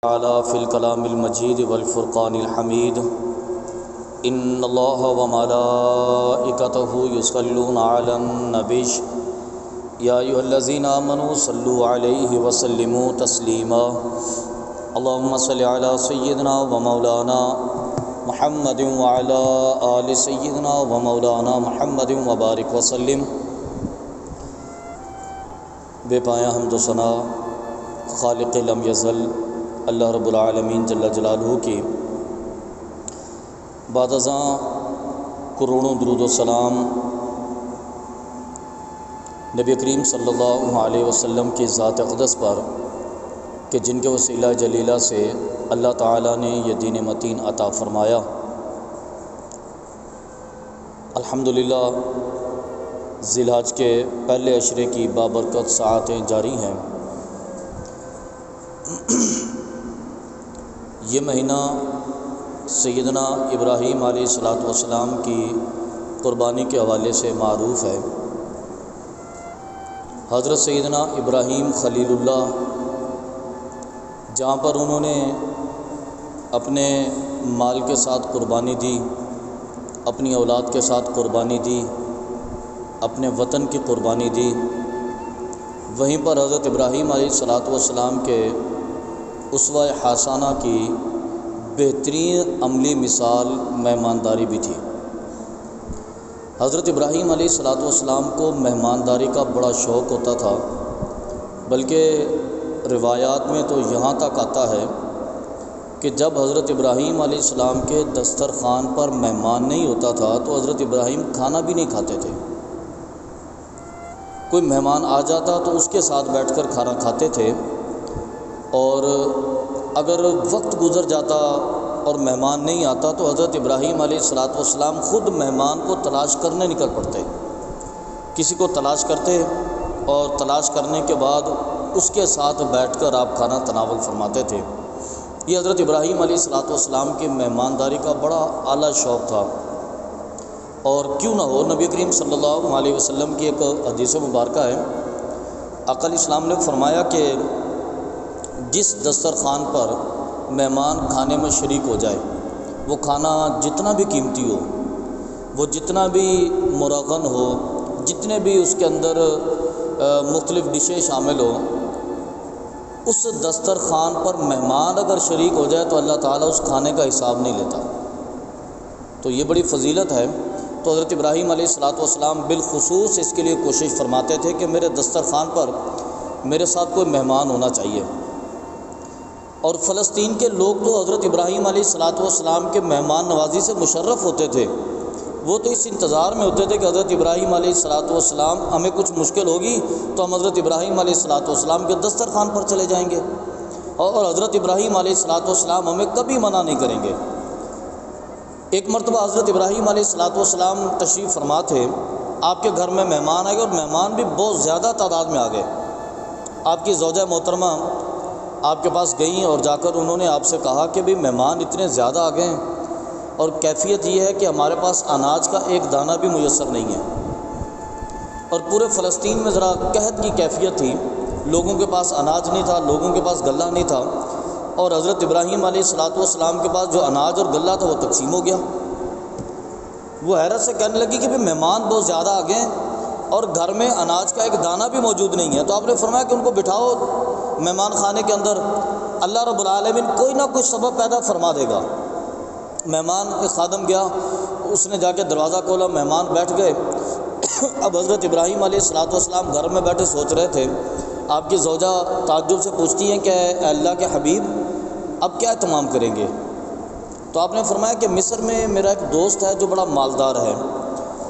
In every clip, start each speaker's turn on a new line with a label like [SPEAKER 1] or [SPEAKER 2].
[SPEAKER 1] تعالی فی الکلام المجید والفرقان الحمید ان اللہ وملائکتہ یصلون علی النبی یا ایھا الذین آمنوا صلوا علیہ وسلموا تسلیما اللہم صل علی سیدنا ومولانا محمد وعلی آل سیدنا ومولانا محمد وبارک وسلم۔ بے پایا حمد و ثنا خالق لم یزل اللہ رب العالمین جل جلالہ کی بعد ازاں کروڑوں درود و سلام نبی کریم صلی اللہ علیہ وسلم کی ذات اقدس پر کہ جن کے وسیلہ جلیلہ سے اللہ تعالیٰ نے یہ دین متین عطا فرمایا۔ الحمدللہ ذی الحج کے پہلے عشرے کی بابرکت ساعتیں جاری ہیں۔ یہ مہینہ سیدنا ابراہیم علیہ السلام کی قربانی کے حوالے سے معروف ہے۔ حضرت سیدنا ابراہیم خلیل اللہ جہاں پر انہوں نے اپنے مال کے ساتھ قربانی دی، اپنی اولاد کے ساتھ قربانی دی، اپنے وطن کی قربانی دی، وہیں پر حضرت ابراہیم علیہ السلام کے اسوہ حسنہ کی بہترین عملی مثال مہمانداری بھی تھی۔ حضرت ابراہیم علیہ السلام کو مہمانداری کا بڑا شوق ہوتا تھا، بلکہ روایات میں تو یہاں تک آتا ہے کہ جب حضرت ابراہیم علیہ السلام کے دسترخوان پر مہمان نہیں ہوتا تھا تو حضرت ابراہیم کھانا بھی نہیں کھاتے تھے۔ کوئی مہمان آ جاتا تو اس کے ساتھ بیٹھ کر کھانا کھاتے تھے، اور اگر وقت گزر جاتا اور مہمان نہیں آتا تو حضرت ابراہیم علیہ السلام خود مہمان کو تلاش کرنے نکل پڑتے، کسی کو تلاش کرتے اور تلاش کرنے کے بعد اس کے ساتھ بیٹھ کر آپ کھانا تناول فرماتے تھے۔ یہ حضرت ابراہیم علیہ السلام کی مہمانداری کا بڑا اعلیٰ شوق تھا۔ اور کیوں نہ ہو، نبی کریم صلی اللہ علیہ وسلم کی ایک حدیث مبارکہ ہے، آقا علیہ السلام نے فرمایا کہ جس دسترخوان پر مہمان کھانے میں شریک ہو جائے، وہ کھانا جتنا بھی قیمتی ہو، وہ جتنا بھی مرغن ہو، جتنے بھی اس کے اندر مختلف ڈشیں شامل ہوں، اس دسترخوان پر مہمان اگر شریک ہو جائے تو اللہ تعالیٰ اس کھانے کا حساب نہیں لیتا۔ تو یہ بڑی فضیلت ہے۔ تو حضرت ابراہیم علیہ السلام بالخصوص اس کے لیے کوشش فرماتے تھے کہ میرے دسترخوان پر میرے ساتھ کوئی مہمان ہونا چاہیے۔ اور فلسطین کے لوگ تو حضرت ابراہیم علیہ السلام کے مہمان نوازی سے مشرف ہوتے تھے۔ وہ تو اس انتظار میں ہوتے تھے کہ حضرت ابراہیم علیہ السلام ہمیں کچھ مشکل ہوگی تو ہم حضرت ابراہیم علیہ السلام کے دسترخوان پر چلے جائیں گے، اور حضرت ابراہیم علیہ السلام ہمیں کبھی منع نہیں کریں گے۔ ایک مرتبہ حضرت ابراہیم علیہ السلام تشریف فرما تھے، آپ کے گھر میں مہمان آئے گئے، اور مہمان بھی بہت زیادہ تعداد میں آ گئے۔ آپ کی زوجہ محترمہ آپ کے پاس گئیں اور جا کر انہوں نے آپ سے کہا کہ بھی مہمان اتنے زیادہ آ گئے ہیں، اور کیفیت یہ ہے کہ ہمارے پاس اناج کا ایک دانہ بھی میسر نہیں ہے۔ اور پورے فلسطین میں ذرا قحط کی کیفیت تھی، لوگوں کے پاس اناج نہیں تھا، لوگوں کے پاس غلہ نہیں تھا، اور حضرت ابراہیم علیہ السلام کے پاس جو اناج اور غلہ تھا وہ تقسیم ہو گیا۔ وہ حیرت سے کہنے لگی کہ بھی مہمان بہت زیادہ آ گئے ہیں اور گھر میں اناج کا ایک دانہ بھی موجود نہیں ہے۔ تو آپ نے فرمایا کہ ان کو بٹھاؤ مہمان خانے کے اندر، اللہ رب العالمین کوئی نہ کوئی سبب پیدا فرما دے گا۔ مہمان ایک خادم گیا، اس نے جا کے دروازہ کھولا، مہمان بیٹھ گئے۔ اب حضرت ابراہیم علیہ السلام گھر میں بیٹھے سوچ رہے تھے۔ آپ کی زوجہ تعجب سے پوچھتی ہیں کہ اے اللہ کے حبیب اب کیا اہتمام کریں گے؟ تو آپ نے فرمایا کہ مصر میں میرا ایک دوست ہے جو بڑا مالدار ہے،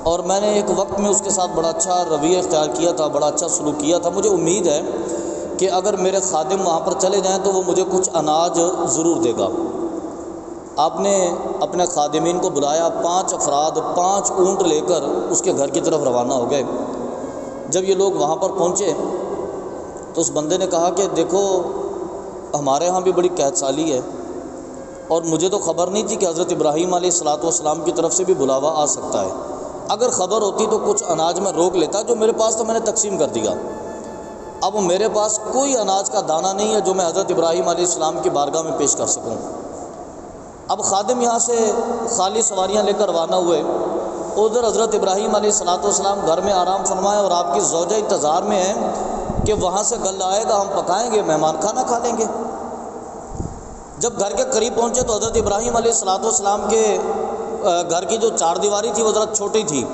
[SPEAKER 1] اور میں نے ایک وقت میں اس کے ساتھ بڑا اچھا رویہ اختیار کیا تھا، بڑا اچھا سلوک کیا تھا۔ مجھے امید ہے کہ اگر میرے خادم وہاں پر چلے جائیں تو وہ مجھے کچھ اناج ضرور دے گا۔ آپ نے اپنے خادمین کو بلایا، 5 افراد 5 اونٹ لے کر اس کے گھر کی طرف روانہ ہو گئے۔ جب یہ لوگ وہاں پر پہنچے تو اس بندے نے کہا کہ دیکھو ہمارے ہاں بھی بڑی قحط سالی ہے، اور مجھے تو خبر نہیں تھی کہ حضرت ابراہیم علیہ السلام کی طرف سے بھی بلاوا آ سکتا ہے۔ اگر خبر ہوتی تو کچھ اناج میں روک لیتا، جو میرے پاس تو میں نے تقسیم کر دیا۔ اب میرے پاس کوئی اناج کا دانہ نہیں ہے جو میں حضرت ابراہیم علیہ السلام کی بارگاہ میں پیش کر سکوں۔ اب خادم یہاں سے خالی سواریاں لے کر روانہ ہوئے، ادھر حضرت ابراہیم علیہ السلام گھر میں آرام فرمائے اور آپ کی زوجہ انتظار میں ہیں کہ وہاں سے غلہ آئے گا، ہم پکائیں گے، مہمان کھانا کھا لیں گے۔ جب گھر کے قریب پہنچے تو حضرت ابراہیم علیہ السلام کے گھر کی جو چار دیواری تھی وہ ذرا چھوٹی تھی،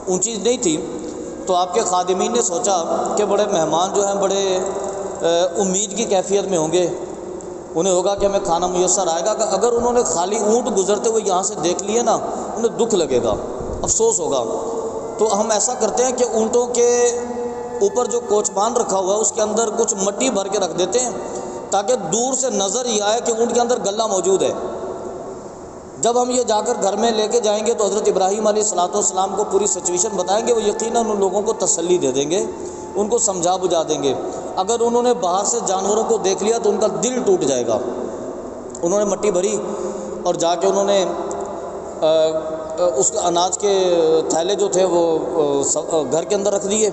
[SPEAKER 1] اونچی نہیں تھی، تو آپ کے خادمین نے سوچا کہ بڑے مہمان جو ہیں بڑے امید کی کیفیت میں ہوں گے، انہیں ہوگا کہ ہمیں کھانا میسر آئے گا، کہ اگر انہوں نے خالی اونٹ گزرتے ہوئے یہاں سے دیکھ لیے نا، انہیں دکھ لگے گا، افسوس ہوگا۔ تو ہم ایسا کرتے ہیں کہ اونٹوں کے اوپر جو کوچبان رکھا ہوا ہے اس کے اندر کچھ مٹی بھر کے رکھ دیتے ہیں تاکہ دور سے نظر ہی آئے کہ اونٹ کے اندر غلہ موجود ہے۔ جب ہم یہ جا کر گھر میں لے کے جائیں گے تو حضرت ابراہیم علیہ السلام کو پوری سچویشن بتائیں گے، وہ یقیناً ان لوگوں کو تسلی دے دیں گے، ان کو سمجھا بجھا دیں گے۔ اگر انہوں نے باہر سے جانوروں کو دیکھ لیا تو ان کا دل ٹوٹ جائے گا۔ انہوں نے مٹی بھری اور جا کے انہوں نے اس اناج کے تھیلے جو تھے وہ گھر کے اندر رکھ دیے۔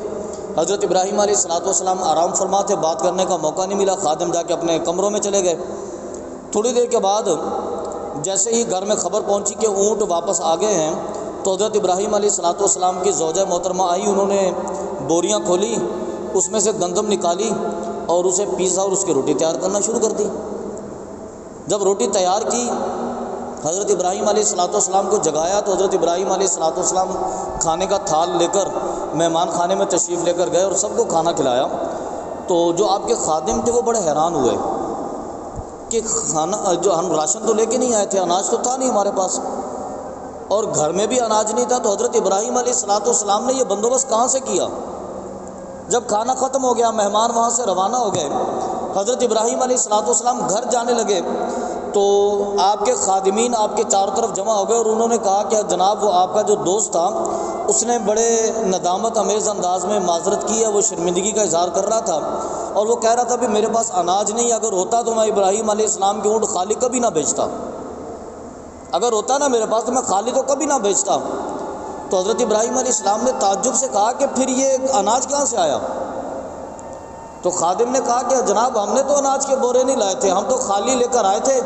[SPEAKER 1] حضرت ابراہیم علیہ السلام آرام فرما تھے، بات کرنے کا موقع نہیں ملا، خادم جا کے اپنے کمروں میں چلے گئے۔ تھوڑی دیر کے بعد جیسے ہی گھر میں خبر پہنچی کہ اونٹ واپس آ گئے ہیں تو حضرت ابراہیم علیہ السلام کی زوجہ محترمہ آئی، انہوں نے بوریاں کھولی، اس میں سے گندم نکالی اور اسے پیسا اور اس کی روٹی تیار کرنا شروع کر دی۔ جب روٹی تیار کی، حضرت ابراہیم علیہ السلام کو جگایا تو حضرت ابراہیم علیہ السلام کھانے کا تھال لے کر مہمان خانے میں تشریف لے کر گئے اور سب کو کھانا کھلایا۔ تو جو آپ کے خادم تھے وہ بڑے حیران ہوئے کہ کھانا جو ہم راشن تو لے کے نہیں آئے تھے، اناج تو تھا نہیں ہمارے پاس، اور گھر میں بھی اناج نہیں تھا، تو حضرت ابراہیم علیہ السلام نے یہ بندوبست کہاں سے کیا؟ جب کھانا ختم ہو گیا، مہمان وہاں سے روانہ ہو گئے، حضرت ابراہیم علیہ السلام گھر جانے لگے تو آپ کے خادمین آپ کے چاروں طرف جمع ہو گئے اور انہوں نے کہا کہ جناب وہ آپ کا جو دوست تھا اس نے بڑے ندامت امیز انداز میں معذرت کی ہے، وہ شرمندگی کا اظہار کر رہا تھا اور وہ کہہ رہا تھا کہ میرے پاس اناج نہیں، اگر ہوتا تو میں ابراہیم علیہ السلام کے اونٹ خالی کبھی نہ بیچتا، اگر ہوتا نا میرے پاس تو میں خالی تو کبھی نہ بیچتا۔ تو حضرت ابراہیم علیہ السلام نے تعجب سے کہا کہ پھر یہ اناج کہاں سے آیا؟ تو خادم نے کہا کہ جناب ہم نے تو اناج کے بورے نہیں لائے تھے، ہم تو خالی لے کر آئے تھے،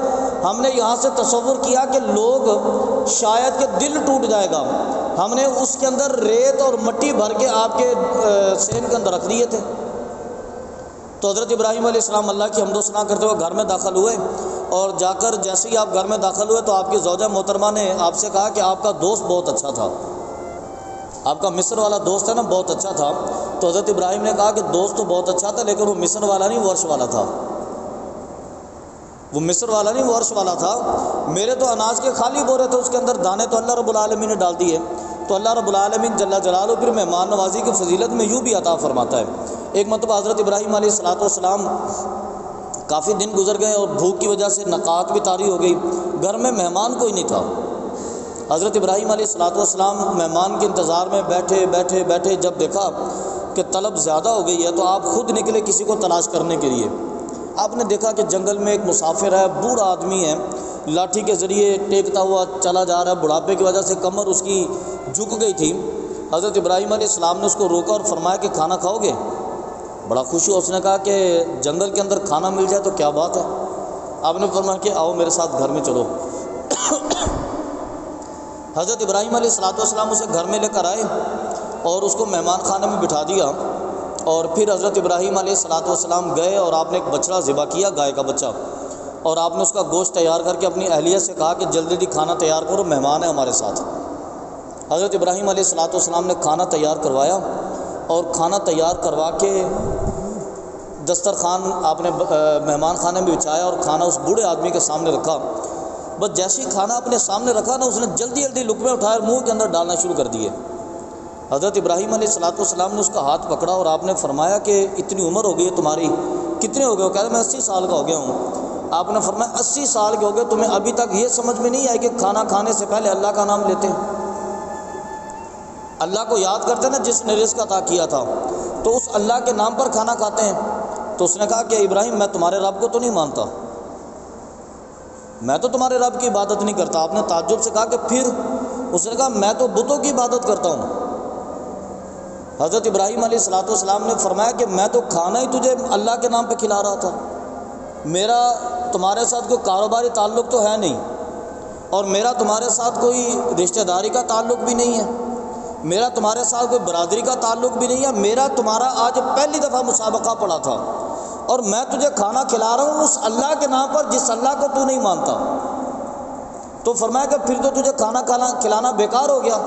[SPEAKER 1] ہم نے یہاں سے تصور کیا کہ لوگ شاید کہ دل ٹوٹ جائے گا، ہم نے اس کے اندر ریت اور مٹی بھر کے آپ کے سین کے اندر رکھ دیے تھے۔ تو حضرت ابراہیم علیہ السلام اللہ کی حمد و ثنا کرتے ہوئے گھر میں داخل ہوئے اور جا کر جیسے ہی آپ گھر میں داخل ہوئے تو آپ کی زوجہ محترمہ نے آپ سے کہا کہ آپ کا دوست بہت اچھا تھا، آپ کا مصر والا دوست ہے نا بہت اچھا تھا۔ تو حضرت ابراہیم نے کہا کہ دوست تو بہت اچھا تھا لیکن وہ مصر والا نہیں، وہ عرش والا تھا، وہ مصر والا نہیں وہ عرش والا تھا، میرے تو اناج کے خالی بورے تھے، اس کے اندر دانے تو اللہ رب العالمین نے ڈال دیے۔ تو اللہ رب العالمین جل جلالہ پھر مہمان نوازی کی فضیلت میں یوں بھی عطا فرماتا ہے۔ ایک مرتبہ حضرت ابراہیم علیہ السلام کافی دن گزر گئے اور بھوک کی وجہ سے نقاہت بھی طاری ہو گئی، گھر میں مہمان کوئی نہیں تھا۔ حضرت ابراہیم علیہ السلام مہمان کے انتظار میں بیٹھے بیٹھے بیٹھے جب دیکھا کہ طلب زیادہ ہو گئی ہے تو آپ خود نکلے کسی کو تلاش کرنے کے لیے۔ آپ نے دیکھا کہ جنگل میں ایک مسافر ہے، بوڑھا آدمی ہے، لاٹھی کے ذریعے ٹیکتا ہوا چلا جا رہا ہے، بڑھاپے کی وجہ سے کمر اس کی جھک گئی تھی۔ حضرت ابراہیم علیہ السلام نے اس کو روکا اور فرمایا کہ کھانا کھاؤ گے؟ بڑا خوش ہوا، اس نے کہا کہ جنگل کے اندر کھانا مل جائے تو کیا بات ہے۔ آپ نے فرمایا کہ آؤ میرے ساتھ گھر میں چلو۔ حضرت ابراہیم علیہ السلام اسے گھر میں لے کر آئے اور اس کو مہمان خانے میں بٹھا دیا، اور پھر حضرت ابراہیم علیہ السلام گئے اور آپ نے ایک بچڑا ذبح کیا، گائے کا بچہ، اور آپ نے اس کا گوشت تیار کر کے اپنی اہلیہ سے کہا کہ جلدی جلدی کھانا تیار کرو، مہمان ہے ہمارے ساتھ۔ حضرت ابراہیم علیہ السلام نے کھانا تیار کروایا اور کھانا تیار کروا کے دسترخوان آپ نے مہمان خانے میں بچھایا اور کھانا اس بوڑھے آدمی کے سامنے رکھا۔ بس جیسے ہی کھانا اپنے سامنے رکھا نا، اس نے جلدی جلدی لقمے اٹھائے اور منہ کے اندر ڈالنا شروع کر دیے۔ حضرت ابراہیم علیہ السلام نے اس کا ہاتھ پکڑا اور آپ نے فرمایا کہ اتنی عمر ہو گئی ہے تمہاری، کتنے ہو گئے ہو؟ کہہ رہے میں 80 سال کا ہو گیا ہوں۔ آپ نے فرمایا 80 سال کے ہو گئے، تمہیں ابھی تک یہ سمجھ میں نہیں آئی کہ کھانا کھانے سے پہلے اللہ کا نام لیتے ہیں، اللہ کو یاد کرتے نا جس نے رزق عطا کیا تھا، تو اس اللہ کے نام پر کھانا کھاتے ہیں۔ تو اس نے کہا کہ ابراہیم میں تمہارے رب کو تو نہیں مانتا، میں تو تمہارے رب کی عبادت نہیں کرتا۔ آپ نے تعجب سے کہا کہ پھر؟ اس نے کہا میں تو بتوں کی عبادت کرتا ہوں۔ حضرت ابراہیم علیہ السلام نے فرمایا کہ میں تو کھانا ہی تجھے اللہ کے نام پہ کھلا رہا تھا، میرا تمہارے ساتھ کوئی کاروباری تعلق تو ہے نہیں، اور میرا تمہارے ساتھ کوئی رشتہ داری کا تعلق بھی نہیں ہے، میرا تمہارے ساتھ کوئی برادری کا تعلق بھی نہیں ہے، میرا تمہارا آج پہلی دفعہ مسابقہ پڑا تھا، اور میں تجھے کھانا کھلا رہا ہوں اس اللہ کے نام پر جس اللہ کو تو نہیں مانتا۔ تو فرمایا کہ پھر تو تجھے کھانا کھلانا بیکار ہو گیا،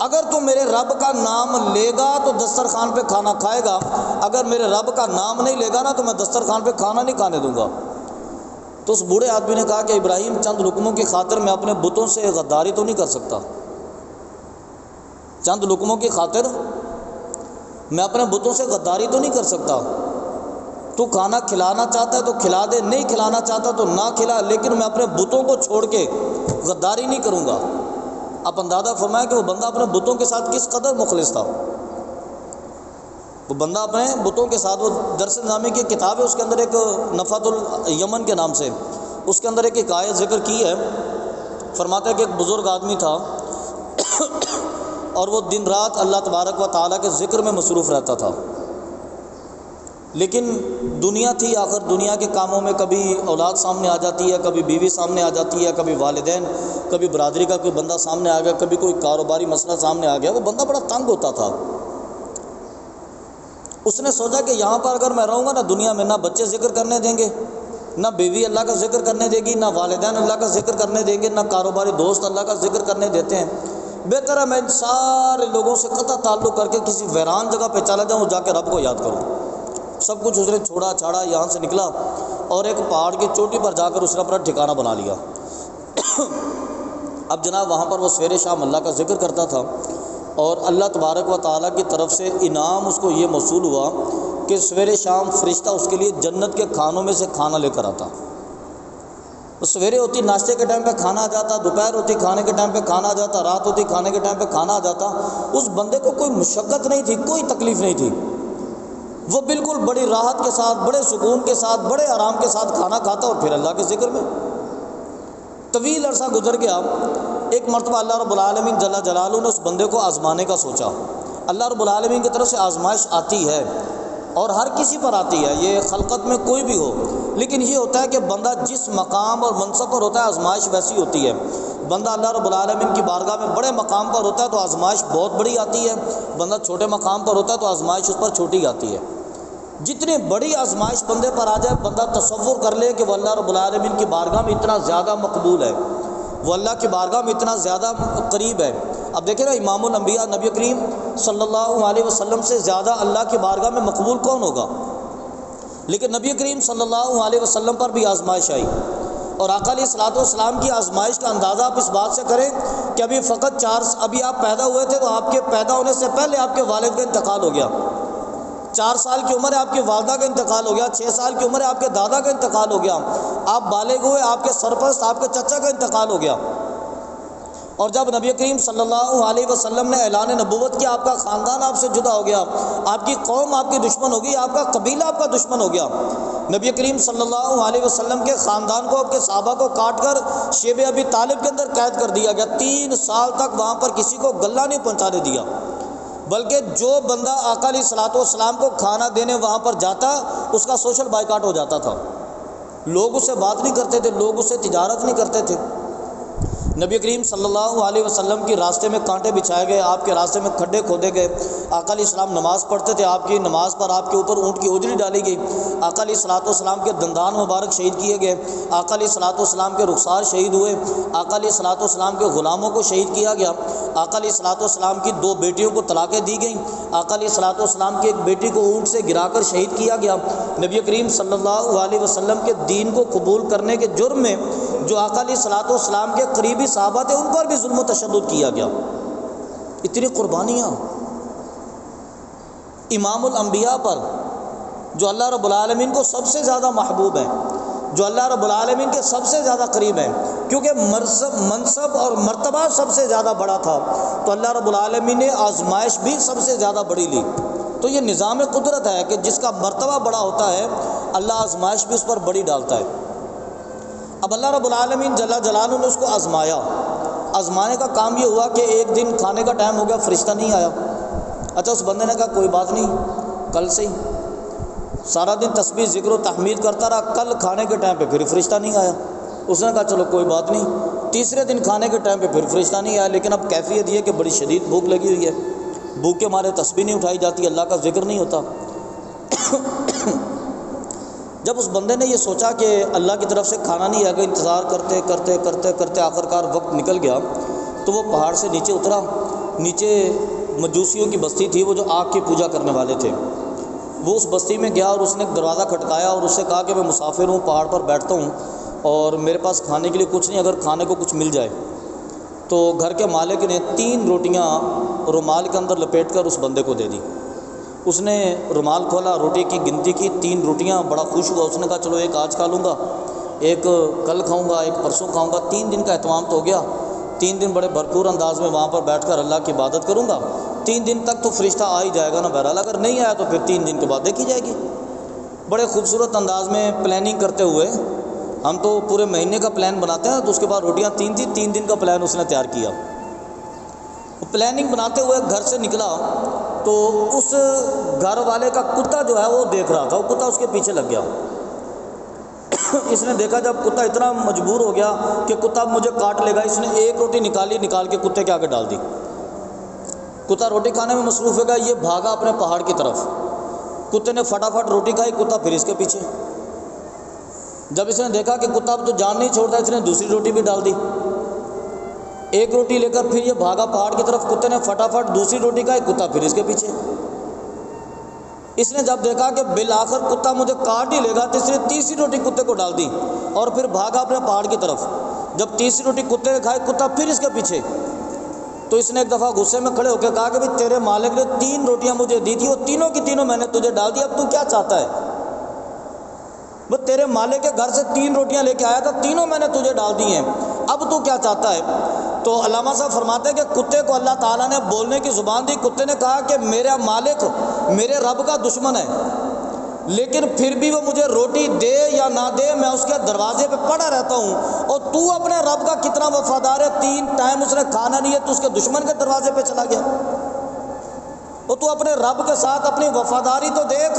[SPEAKER 1] اگر تو میرے رب کا نام لے گا تو دسترخوان پہ کھانا کھائے گا، اگر میرے رب کا نام نہیں لے گا نا تو میں دسترخوان پہ کھانا نہیں کھانے دوں گا۔ تو اس بوڑھے آدمی نے کہا کہ ابراہیم، چند لقموں کی خاطر میں اپنے بتوں سے غداری تو نہیں کر سکتا، چند لقموں کی خاطر میں اپنے بتوں سے غداری تو نہیں کر سکتا، تو کھانا کھلانا چاہتا ہے تو کھلا دے، نہیں کھلانا چاہتا تو نہ کھلا، لیکن میں اپنے بتوں کو چھوڑ کے غداری نہیں کروں گا۔ اب اندازہ فرمایا کہ وہ بندہ اپنے بتوں کے ساتھ کس قدر مخلص تھا۔ وہ بندہ اپنے بتوں کے ساتھ، وہ درس نامی کی کتاب ہے، اس کے اندر ایک نفحۃ الیمن کے نام سے اس کے اندر ایک آیت ذکر کی ہے، فرماتا ہے کہ ایک بزرگ آدمی تھا اور وہ دن رات اللہ تبارک و تعالیٰ کے ذکر میں مصروف رہتا تھا، لیکن دنیا تھی، آخر دنیا کے کاموں میں کبھی اولاد سامنے آ جاتی ہے، کبھی بیوی سامنے آ جاتی ہے، کبھی والدین، کبھی برادری کا کوئی بندہ سامنے آ گیا، کبھی کوئی کاروباری مسئلہ سامنے آ گیا، وہ بندہ بڑا تنگ ہوتا تھا۔ اس نے سوچا کہ یہاں پر اگر میں رہوں گا نا دنیا میں، نہ بچے ذکر کرنے دیں گے، نہ بیوی اللہ کا ذکر کرنے دے گی، نہ والدین اللہ کا ذکر کرنے دیں گے، نہ کاروباری دوست اللہ کا ذکر کرنے دیتے ہیں، بہتر ہے میں ان سارے لوگوں سے قطع تعلق کر کے کسی ویران جگہ پہ چلا جاؤں، جا کے رب کو یاد کروں۔ سب کچھ اس نے چھوڑا چھاڑا، یہاں سے نکلا اور ایک پہاڑ کی چوٹی پر جا کر اس نے اپنا ٹھکانہ بنا لیا۔ اب جناب وہاں پر وہ سویرے شام اللہ کا ذکر کرتا تھا، اور اللہ تبارک و تعالیٰ کی طرف سے انعام اس کو یہ موصول ہوا کہ سویرے شام فرشتہ اس کے لیے جنت کے کھانوں میں سے کھانا لے کر آتا۔ سویرے ہوتی ناشتے کے ٹائم پہ کھانا آ جاتا، دوپہر ہوتی کھانے کے ٹائم پہ کھانا آ جاتا، رات ہوتی کھانے کے ٹائم پہ کھانا آ جاتا۔ اس بندے کو کوئی مشقت نہیں تھی، کوئی تکلیف نہیں تھی، وہ بالکل بڑی راحت کے ساتھ، بڑے سکون کے ساتھ، بڑے آرام کے ساتھ کھانا کھاتا، اور پھر اللہ کے ذکر میں۔ طویل عرصہ گزر گیا، ایک مرتبہ اللہ رب العالمین جل جلالہ نے اس بندے کو آزمانے کا سوچا۔ اللہ رب العالمین کی طرف سے آزمائش آتی ہے، اور ہر کسی پر آتی ہے، یہ خلقت میں کوئی بھی ہو، لیکن یہ ہوتا ہے کہ بندہ جس مقام اور منصب پر ہوتا ہے آزمائش ویسی ہوتی ہے۔ بندہ اللہ رب العالمین کی بارگاہ میں بڑے مقام پر ہوتا ہے تو آزمائش بہت بڑی آتی ہے، بندہ چھوٹے مقام پر ہوتا ہے تو آزمائش اس پر چھوٹی آتی ہے۔ جتنی بڑی آزمائش بندے پر آ جائے، بندہ تصور کر لے کہ وہ اللہ رب العالمین کی بارگاہ میں اتنا زیادہ مقبول ہے، وہ اللہ کی بارگاہ میں اتنا زیادہ قریب ہے۔ اب دیکھیں نا، امام الانبیاء نبی کریم صلی اللہ علیہ وسلم سے زیادہ اللہ کی بارگاہ میں مقبول کون ہوگا؟ لیکن نبی کریم صلی اللہ علیہ وسلم پر بھی آزمائش آئی، اور آقا علیہ الصلوۃ والسلام کی آزمائش کا اندازہ آپ اس بات سے کریں کہ ابھی آپ پیدا ہوئے تھے تو آپ کے پیدا ہونے سے پہلے آپ کے والد کا انتقال ہو گیا، 4 سال کی عمر ہے آپ کی والدہ کا انتقال ہو گیا، 6 سال کی عمر ہے آپ کے دادا کا انتقال ہو گیا، آپ بالغ ہوئے، آپ کے سرپرست آپ کے چچا کا انتقال ہو گیا، اور جب نبی کریم صلی اللہ علیہ وسلم نے اعلان نبوت کیا، آپ کا خاندان آپ سے جدا ہو گیا، آپ کی قوم آپ کی دشمن ہو گئی، آپ کا قبیلہ آپ کا دشمن ہو گیا۔ نبی کریم صلی اللہ علیہ وسلم کے خاندان کو، آپ کے صحابہ کو کاٹ کر شیب ابی طالب کے اندر قید کر دیا گیا، 3 سال تک وہاں پر کسی کو گلہ نہیں پہنچانے دیا، بلکہ جو بندہ آقا علیہ الصلوۃ والسلام کو کھانا دینے وہاں پر جاتا اس کا سوشل بائیکاٹ ہو جاتا تھا، لوگ اس سے بات نہیں کرتے تھے، لوگ اس سے تجارت نہیں کرتے تھے۔ نبی کریم صلی اللہ علیہ وسلم کی راستے میں کانٹے بچھائے گئے، آپ کے راستے میں کھڈے کھودے گئے، آقا علیہ السلام نماز پڑھتے تھے، آپ کی نماز پر آپ کے اوپر اونٹ کی اجری ڈالی گئی، آقا علیہ الصلوۃ والسلام کے دندان مبارک شہید کیے گئے، آقا علیہ الصلوۃ والسلام کے رخسار شہید ہوئے، آقا علیہ الصلوۃ والسلام کے غلاموں کو شہید کیا گیا، آقا علیہ الصلوۃ والسلام کی 2 بیٹیوں کو طلاقیں دی گئیں، آقا علیہ الصلوۃ والسلام کی ایک بیٹی کو اونٹ سے گرا کر شہید کیا گیا۔ نبی کریم صلی اللہ علیہ وسلم کے دین کو قبول کرنے کے جرم میں جو آقا علیہ الصلوۃ والسلام کے قریبی صحابہ تھے ان پر بھی ظلم و تشدد کیا گیا۔ اتنی قربانیاں امام الانبیاء پر، جو اللہ رب العالمین کو سب سے زیادہ محبوب ہیں، جو اللہ رب العالمین کے سب سے زیادہ قریب ہیں، کیونکہ منصب اور مرتبہ سب سے زیادہ بڑا تھا تو اللہ رب العالمین نے آزمائش بھی سب سے زیادہ بڑی لی۔ تو یہ نظام قدرت ہے کہ جس کا مرتبہ بڑا ہوتا ہے اللہ آزمائش بھی اس پر بڑی ڈالتا ہے۔ اب اللہ رب العالمین جل جلالہ نے اس کو آزمایا۔ آزمانے کا کام یہ ہوا کہ ایک دن کھانے کا ٹائم ہو گیا، فرشتہ نہیں آیا۔ اچھا اس بندے نے کہا کوئی بات نہیں، کل سے ہی سارا دن تسبیح ذکر و تحمید کرتا رہا، کل کھانے کے ٹائم پہ پھر فرشتہ نہیں آیا۔ اس نے کہا چلو کوئی بات نہیں، تیسرے دن کھانے کے ٹائم پہ پھر فرشتہ نہیں آیا، لیکن اب کیفیت یہ کہ بڑی شدید بھوک لگی ہوئی ہے، بھوک کے مارے تسبیح نہیں اٹھائی جاتی، اللہ کا ذکر نہیں ہوتا۔ جب اس بندے نے یہ سوچا کہ اللہ کی طرف سے کھانا نہیں آئے گا، انتظار کرتے کرتے کرتے کرتے آخرکار وقت نکل گیا، تو وہ پہاڑ سے نیچے اترا۔ نیچے مجوسیوں کی بستی تھی، وہ جو آگ کی پوجا کرنے والے تھے، وہ اس بستی میں گیا اور اس نے دروازہ کھٹکایا اور اس سے کہا کہ میں مسافر ہوں، پہاڑ پر بیٹھتا ہوں اور میرے پاس کھانے کے لیے کچھ نہیں، اگر کھانے کو کچھ مل جائے۔ تو گھر کے مالک نے 3 روٹیاں رومال کے اندر لپیٹ کر اس بندے کو دے دی۔ اس نے رومال کھولا، روٹی کی گنتی کی، 3 روٹیاں، بڑا خوش ہوا۔ اس نے کہا چلو ایک آج کھا لوں گا، ایک کل کھاؤں گا، ایک پرسوں کھاؤں گا، 3 دن کا اہتمام تو ہو گیا۔ 3 دن بڑے بھرپور انداز میں وہاں پر بیٹھ کر اللہ کی عبادت کروں گا، 3 دن تک تو فرشتہ آ ہی جائے گا نا، بہرحال اگر نہیں آیا تو پھر 3 دن کے بعد دیکھی جائے گی۔ بڑے خوبصورت انداز میں پلاننگ کرتے ہوئے، ہم تو پورے مہینے کا پلان بناتے ہیں، تو اس کے بعد روٹیاں 3 تھیں، 3 دن کا پلان اس نے تیار کیا۔ پلاننگ بناتے ہوئے گھر سے نکلا تو اس گھر والے کا کتا جو ہے وہ دیکھ رہا تھا، وہ کتا اس کے پیچھے لگ گیا۔ اس نے دیکھا جب کتا اتنا مجبور ہو گیا کہ کتا مجھے کاٹ لے گا، اس نے ایک روٹی نکالی، نکال کے کتے کے آگے ڈال دی۔ کتا روٹی کھانے میں مصروف ہے گا، یہ بھاگا اپنے پہاڑ کی طرف۔ کتے نے فٹافٹ روٹی کھائی، کتا پھر اس کے پیچھے۔ جب اس نے دیکھا کہ کتا اب تو جان نہیں چھوڑتا، اس نے دوسری روٹی بھی ڈال دی۔ ایک روٹی لے کر پھر یہ بھاگا پہاڑ کی طرف، کتے نے فٹافٹ دوسری روٹی کھائی، کتا پھر اس کے پیچھے۔ اس نے جب دیکھا کہ بالآخر کتا مجھے کاٹ ہی لے گا، تو اس نے تیسری روٹی کتے کو ڈال دی اور پھر بھاگا اپنے پہاڑ کی طرف۔ جب تیسری روٹی کتے نے کھائی، کتا پھر اس کے پیچھے۔ تو اس نے ایک دفعہ غصے میں کھڑے ہو کے کہا کہ بھئی تیرے مالک نے 3 روٹیاں مجھے دی تھی، وہ تینوں کی تینوں میں نے تجھے ڈال دی، اب تو کیا چاہتا ہے؟ بس تیرے مالک کے گھر سے 3 روٹیاں لے کے آیا تھا، تینوں میں نے تجھے ڈال دی ہیں، اب تو کیا چاہتا ہے؟ تو علامہ صاحب فرماتے ہیں کہ کتے کو اللہ تعالیٰ نے بولنے کی زبان دی۔ کتے نے کہا کہ میرا مالک میرے رب کا دشمن ہے، لیکن پھر بھی وہ مجھے روٹی دے یا نہ دے، میں اس کے دروازے پہ پڑا رہتا ہوں، اور تو اپنے رب کا کتنا وفادار ہے، 3 ٹائم اس نے کھانا نہیں ہے تو اس کے دشمن کے دروازے پہ چلا گیا۔ اور تو اپنے رب کے ساتھ اپنی وفاداری تو دیکھ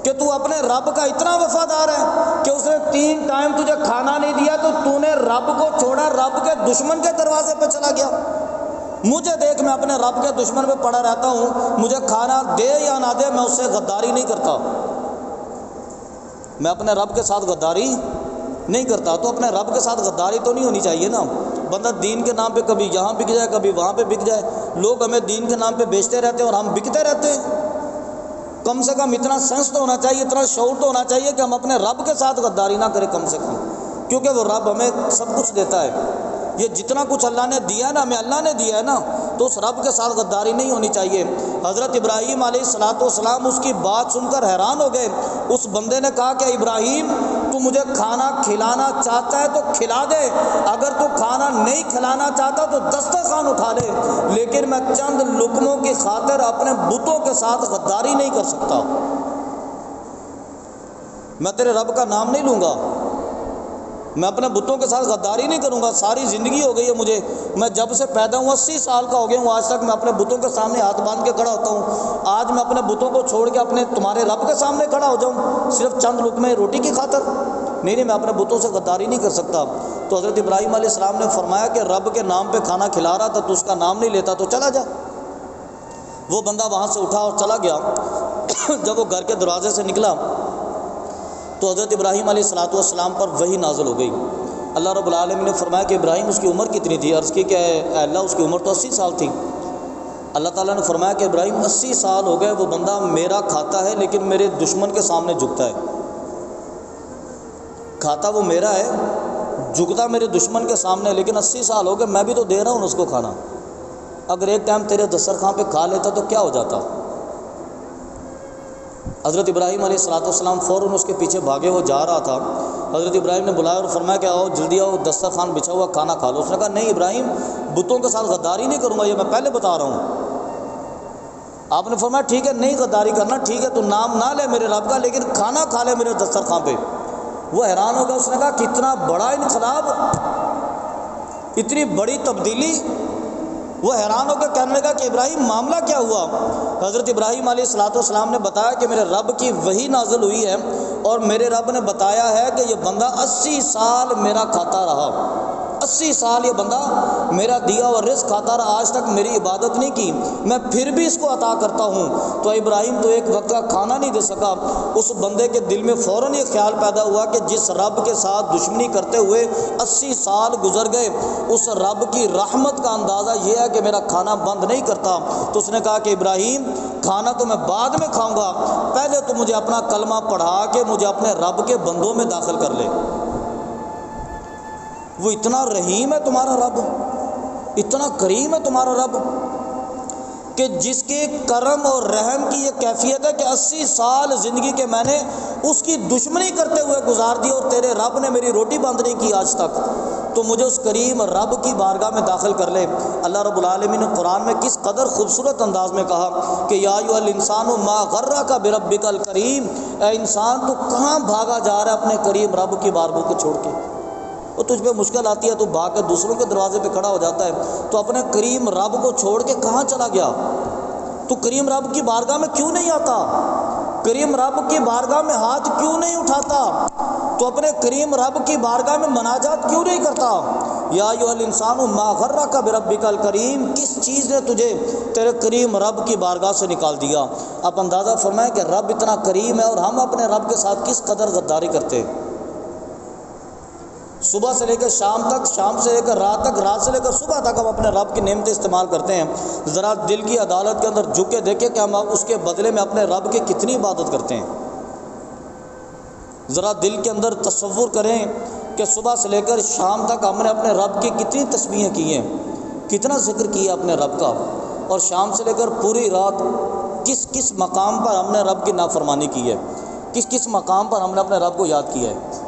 [SPEAKER 1] کہ تو اپنے رب کا اتنا وفادار ہے کہ اس نے 3 ٹائم تجھے کھانا نہیں دیا تو نے رب کو چھوڑا، رب کے دشمن کے دروازے پہ چلا گیا۔ مجھے دیکھ، میں اپنے رب کے دشمن پہ پڑا رہتا ہوں، مجھے کھانا دے یا نہ دے میں اس سے غداری نہیں کرتا، میں اپنے رب کے ساتھ غداری نہیں کرتا۔ تو اپنے رب کے ساتھ غداری تو نہیں ہونی چاہیے نا۔ بندہ دین کے نام پہ کبھی یہاں بک جائے، کبھی وہاں پہ بک جائے، لوگ ہمیں دین کے نام پہ بیچتے رہتے ہیں اور ہم بکتے رہتے ہیں۔ کم سے کم اتنا سینس تو ہونا چاہیے، اتنا شعور تو ہونا چاہیے کہ ہم اپنے رب کے ساتھ غداری نہ کریں کم سے کم، کیونکہ وہ رب ہمیں سب کچھ دیتا ہے۔ یہ جتنا کچھ اللہ نے دیا ہے نا، ہمیں اللہ نے دیا ہے نا، تو اس رب کے ساتھ غداری نہیں ہونی چاہیے۔ حضرت ابراہیم علیہ السلام اس کی بات سن کر حیران ہو گئے۔ اس بندے نے کہا کہ ابراہیم تو مجھے کھانا کھلانا چاہتا ہے تو کھلا دے، اگر تو کھانا نہیں کھلانا چاہتا تو دسترخوان اٹھا لے، لیکن میں چند لقموں کی خاطر اپنے بتوں کے ساتھ غداری نہیں کر سکتا، میں تیرے رب کا نام نہیں لوں گا، میں اپنے بتوں کے ساتھ غداری نہیں کروں گا۔ ساری زندگی ہو گئی ہے مجھے، میں جب سے پیدا ہوں 80 سال کا ہو گیا ہوں، آج تک میں اپنے بتوں کے سامنے ہاتھ باندھ کے کھڑا ہوتا ہوں، آج میں اپنے بتوں کو چھوڑ کے اپنے تمہارے رب کے سامنے کھڑا ہو جاؤں صرف چند لقمے روٹی کی خاطر؟ نہیں، میں اپنے بتوں سے غداری نہیں کر سکتا۔ تو حضرت ابراہیم علیہ السلام نے فرمایا کہ رب کے نام پہ کھانا کھلا رہا تھا تو اس کا نام نہیں لیتا تو چلا جا۔ وہ بندہ وہاں سے اٹھا اور چلا گیا۔ جب وہ گھر کے دروازے سے نکلا تو حضرت ابراہیم علیہ السلام پر وحی نازل ہو گئی۔ اللہ رب العالمین نے فرمایا کہ ابراہیم اس کی عمر کتنی تھی؟ عرض کی کہ اے اللہ اس کی عمر تو 80 سال تھی۔ اللہ تعالیٰ نے فرمایا کہ ابراہیم 80 سال ہو گئے، وہ بندہ میرا کھاتا ہے لیکن میرے دشمن کے سامنے جھکتا ہے، کھاتا وہ میرا ہے، جھکتا میرے دشمن کے سامنے، لیکن 80 سال ہو گئے میں بھی تو دے رہا ہوں اس کو کھانا، اگر ایک ٹائم تیرے دسترخوان پہ کھا لیتا تو کیا ہو جاتا؟ حضرت ابراہیم علیہ السلام فوراً اس کے پیچھے بھاگے، وہ جا رہا تھا۔ حضرت ابراہیم نے بلایا اور فرمایا کہ آؤ جلدی آؤ، دسترخوان بچھا ہوا کھانا کھا لو۔ اس نے کہا نہیں ابراہیم، بتوں کے ساتھ غداری نہیں کروں گا، یہ میں پہلے بتا رہا ہوں۔ آپ نے فرمایا ٹھیک ہے، نہیں غداری کرنا، ٹھیک ہے تو نام نہ لے میرے رب کا، لیکن کھانا کھا لے میرے دسترخوان پہ۔ وہ حیران ہو گیا، اس نے کہا کتنا بڑا انقلاب، اتنی بڑی تبدیلی، وہ حیران ہو کے کہنے لگا کہ ابراہیم معاملہ کیا ہوا؟ حضرت ابراہیم علیہ السلام نے بتایا کہ میرے رب کی وحی نازل ہوئی ہے اور میرے رب نے بتایا ہے کہ یہ بندہ 80 سال میرا کھاتا رہا، 80 سال یہ بندہ میرا دیا اور رزق کھاتا رہا، آج تک میری عبادت نہیں کی، میں پھر بھی اس کو عطا کرتا ہوں۔ تو ابراہیم تو ایک وقت کا کھانا نہیں دے سکا۔ اس بندے کے دل میں فوراً یہ خیال پیدا ہوا کہ جس رب کے ساتھ دشمنی کرتے ہوئے 80 سال گزر گئے، اس رب کی رحمت کا اندازہ یہ ہے کہ میرا کھانا بند نہیں کرتا۔ تو اس نے کہا کہ ابراہیم کھانا تو میں بعد میں کھاؤں گا، پہلے تو مجھے اپنا کلمہ پڑھا کے مجھے اپنے رب کے بندوں میں داخل کر لے۔ وہ اتنا رحیم ہے تمہارا رب، اتنا کریم ہے تمہارا رب کہ جس کے کرم اور رحم کی یہ کیفیت ہے کہ 80 سال زندگی کے میں نے اس کی دشمنی کرتے ہوئے گزار دی اور تیرے رب نے میری روٹی بند نہیں کی آج تک، تو مجھے اس کریم رب کی بارگاہ میں داخل کر لے۔ اللہ رب العالمین نے قرآن میں کس قدر خوبصورت انداز میں کہا کہ یا ایھا الانسان ما غرک بربک الکریم، اے انسان تو کہاں بھاگا جا رہا ہے اپنے کریم رب کی بارگاہ کو چھوڑ کے؟ وہ تجھ پہ مشکل آتی ہے تو بھاگ کے دوسروں کے دروازے پہ کھڑا ہو جاتا ہے، تو اپنے کریم رب کو چھوڑ کے کہاں چلا گیا؟ تو کریم رب کی بارگاہ میں کیوں نہیں آتا؟ کریم رب کی بارگاہ میں ہاتھ کیوں نہیں اٹھاتا؟ تو اپنے کریم رب کی بارگاہ میں مناجات کیوں نہیں کرتا؟ یا ایھا الانسان ما غرک بربک الکریم، کس چیز نے تجھے تیرے کریم رب کی بارگاہ سے نکال دیا؟ آپ اندازہ فرمائیں کہ رب اتنا کریم ہے اور ہم اپنے رب کے ساتھ کس قدر غداری کرتے ہیں۔ صبح سے لے کر شام تک، شام سے لے کر رات تک، رات سے لے کر صبح تک ہم اپنے رب کی نعمتیں استعمال کرتے ہیں۔ ذرا دل کی عدالت کے اندر جھک کے دیکھیں کہ ہم اس کے بدلے میں اپنے رب کی کتنی عبادت کرتے ہیں۔ ذرا دل کے اندر تصور کریں کہ صبح سے لے کر شام تک ہم نے اپنے رب کی کتنی تسبیحیں کی ہیں، کتنا ذکر کیا اپنے رب کا، اور شام سے لے کر پوری رات کس کس مقام پر ہم نے رب کی نافرمانی کی ہے، کس کس مقام پر ہم نے اپنے رب کو یاد کیا ہے۔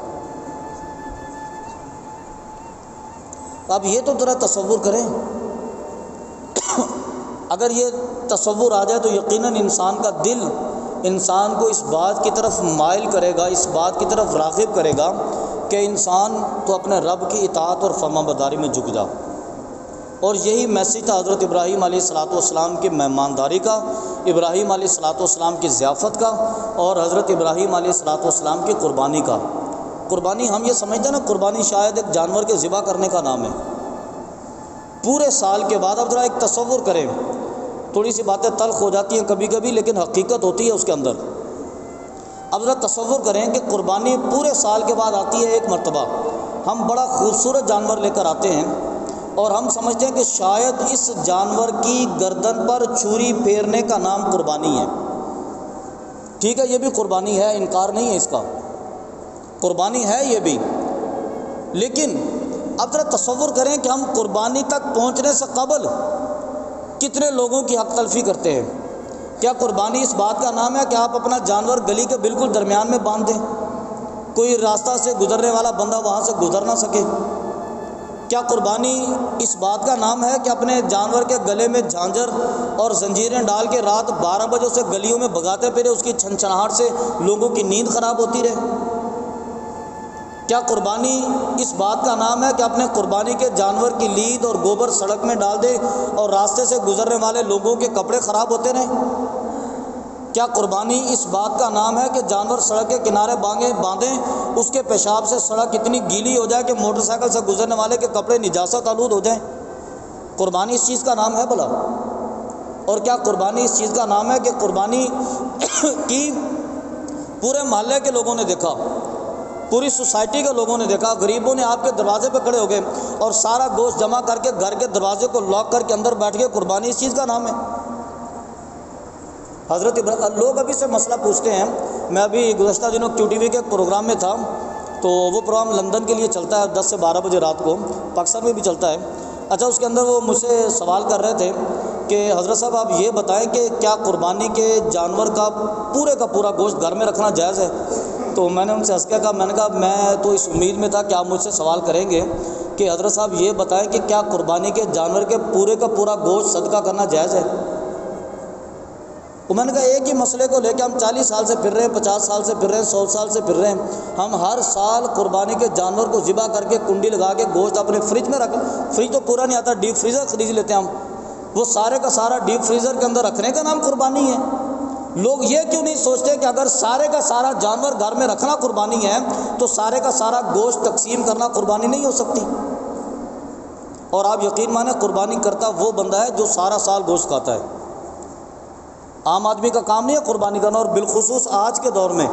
[SPEAKER 1] اب یہ تو ذرا تصور کریں، اگر یہ تصور آ جائے تو یقیناً انسان کا دل انسان کو اس بات کی طرف مائل کرے گا، اس بات کی طرف راغب کرے گا کہ انسان تو اپنے رب کی اطاعت اور فرما برداری میں جھک جا۔ اور یہی میسیج تھا حضرت ابراہیم علیہ السلام کی مہمانداری کا، ابراہیم علیہ السلام کی ضیافت کا، اور حضرت ابراہیم علیہ السلام کی قربانی کا۔ قربانی ہم یہ سمجھتے ہیں نا، قربانی شاید ایک جانور کے ذبح کرنے کا نام ہے۔ پورے سال کے بعد اب ذرا ایک تصور کریں، تھوڑی سی باتیں تلخ ہو جاتی ہیں کبھی کبھی لیکن حقیقت ہوتی ہے اس کے اندر۔ اب ذرا تصور کریں کہ قربانی پورے سال کے بعد آتی ہے ایک مرتبہ، ہم بڑا خوبصورت جانور لے کر آتے ہیں اور ہم سمجھتے ہیں کہ شاید اس جانور کی گردن پر چھری پھیرنے کا نام قربانی ہے۔ ٹھیک ہے، یہ بھی قربانی ہے، انکار نہیں ہے اس کا، قربانی ہے یہ بھی، لیکن اب ذرا تصور کریں کہ ہم قربانی تک پہنچنے سے قبل کتنے لوگوں کی حق تلفی کرتے ہیں۔ کیا قربانی اس بات کا نام ہے کہ آپ اپنا جانور گلی کے بالکل درمیان میں باندھ دیں، کوئی راستہ سے گزرنے والا بندہ وہاں سے گزر نہ سکے؟ کیا قربانی اس بات کا نام ہے کہ اپنے جانور کے گلے میں جھانجر اور زنجیریں ڈال کے رات 12 بجے سے گلیوں میں بھگاتے پھرے، اس کی چھنچھناہٹ سے لوگوں کی نیند خراب ہوتی رہے؟ کیا قربانی اس بات کا نام ہے کہ اپنے قربانی کے جانور کی لید اور گوبر سڑک میں ڈال دے اور راستے سے گزرنے والے لوگوں کے کپڑے خراب ہوتے رہیں؟ کیا قربانی اس بات کا نام ہے کہ جانور سڑک کے کنارے باندھیں، اس کے پیشاب سے سڑک اتنی گیلی ہو جائے کہ موٹر سائیکل سے گزرنے والے کے کپڑے نجاست آلود ہو جائیں؟ قربانی اس چیز کا نام ہے بھلا؟ اور کیا قربانی اس چیز کا نام ہے کہ قربانی کی پورے محلے کے لوگوں نے دیکھا، پوری سوسائٹی کے لوگوں نے دیکھا، غریبوں نے آپ کے دروازے پہ کھڑے ہو گئے اور سارا گوشت جمع کر کے گھر کے دروازے کو لاک کر کے اندر بیٹھ گئے، قربانی اس چیز کا نام ہے؟ لوگ ابھی سے مسئلہ پوچھتے ہیں۔ میں ابھی گزشتہ دنوں QTV کے ایک پروگرام میں تھا، تو وہ پروگرام لندن کے لیے چلتا ہے 10 سے 12 بجے رات کو، پاکستان میں بھی چلتا ہے۔ اچھا، اس کے اندر وہ مجھ سے سوال کر رہے تھے کہ حضرت صاحب آپ یہ بتائیں کہ کیا قربانی کے جانور کا پورا گوشت گھر میں رکھنا جائز ہے؟ تو میں نے ان سے ہنس کے کہا، میں نے کہا میں تو اس امید میں تھا کہ آپ مجھ سے سوال کریں گے کہ حضرت صاحب یہ بتائیں کہ کیا قربانی کے جانور کے پورا گوشت صدقہ کرنا جائز ہے؟ میں نے کہا ایک ہی مسئلے کو لے کے ہم 40 سال سے پھر رہے ہیں، 50 سال سے پھر رہے ہیں، 100 سال سے پھر رہے ہیں، ہم ہر سال قربانی کے جانور کو ذبح کر کے کنڈی لگا کے گوشت اپنے فریج میں رکھ، فریج تو پورا نہیں آتا، ڈیپ فریزر خرید لیتے ہیں ہم، وہ سارے کا سارا ڈیپ فریزر کے اندر رکھنے کا نام قربانی ہے؟ لوگ یہ کیوں نہیں سوچتے کہ اگر سارے کا سارا جانور گھر میں رکھنا قربانی ہے تو سارے کا سارا گوشت تقسیم کرنا قربانی نہیں ہو سکتی؟ اور آپ یقین مانیں قربانی کرتا وہ بندہ ہے جو سارا سال گوشت کھاتا ہے۔ عام آدمی کا کام نہیں ہے قربانی کرنا، اور بالخصوص آج کے دور میں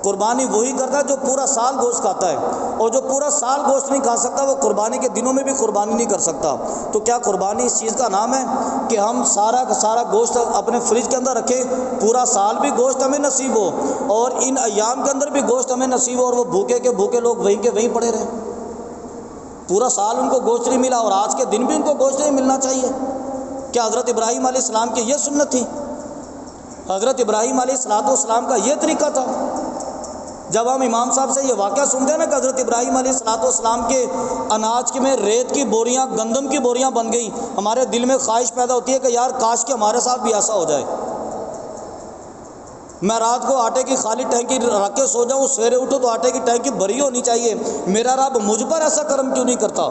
[SPEAKER 1] قربانی وہی کرتا ہے جو پورا سال گوشت کھاتا ہے، اور جو پورا سال گوشت نہیں کھا سکتا وہ قربانی کے دنوں میں بھی قربانی نہیں کر سکتا۔ تو کیا قربانی اس چیز کا نام ہے کہ ہم سارا کا سارا گوشت اپنے فریج کے اندر رکھیں، پورا سال بھی گوشت ہمیں نصیب ہو اور ان ایام کے اندر بھی گوشت ہمیں نصیب ہو، اور وہ بھوکے کے بھوکے لوگ وہیں کے وہیں پڑے رہیں؟ پورا سال ان کو گوشت نہیں ملا اور آج کے دن بھی ان کو گوشت نہیں ملنا چاہیے؟ کیا حضرت ابراہیم علیہ السلام کی یہ سنت تھی؟ حضرت ابراہیم علیہ السلام کا یہ طریقہ تھا؟ جب ہم امام صاحب سے یہ واقعہ سنتے ہیں نا کہ حضرت ابراہیم علیہ السلام کے اناج کے میں ریت کی بوریاں، گندم کی بوریاں بن گئی، ہمارے دل میں خواہش پیدا ہوتی ہے کہ یار کاش کہ ہمارے ساتھ بھی ایسا ہو جائے، میں رات کو آٹے کی خالی ٹینکی رکھ کے سو جاؤں، سویرے اٹھو تو آٹے کی ٹینکی بھری ہونی چاہیے، میرا رب مجھ پر ایسا کرم کیوں نہیں کرتا؟